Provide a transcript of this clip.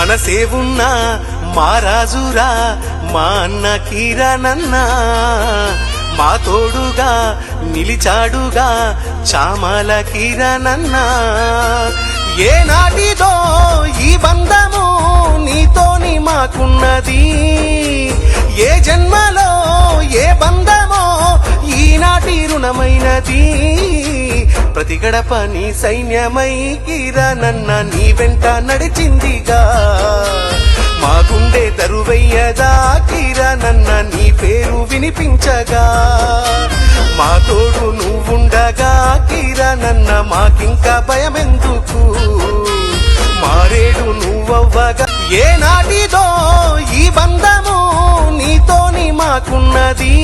మనసేవున్నా మారాజురా మా అన్న కిరణన్నా, మా తోడుగా నిలిచాడుగా చామల కిరణన్నా. ఏనాటిదో ఈ బంధము నీతోని మాకున్నది, ఏ జన్మలో ఏ బంధమో ఈనాటి రుణమైనది. ప్రతి గడప నీ సైన్యమై కిరణన్న నీ వెంట నడిచిందిగా, మా గుండె దరువయ్యదా కిరణన్న నీ పేరు వినిపించగా. మా తోడు నువ్వుండగా కిరణన్న మాకింకా భయమెందుకు, మారేడు నువ్వవ్వగా. ఏనాటిదో ఈ బంధము నీతోని మాకున్నది.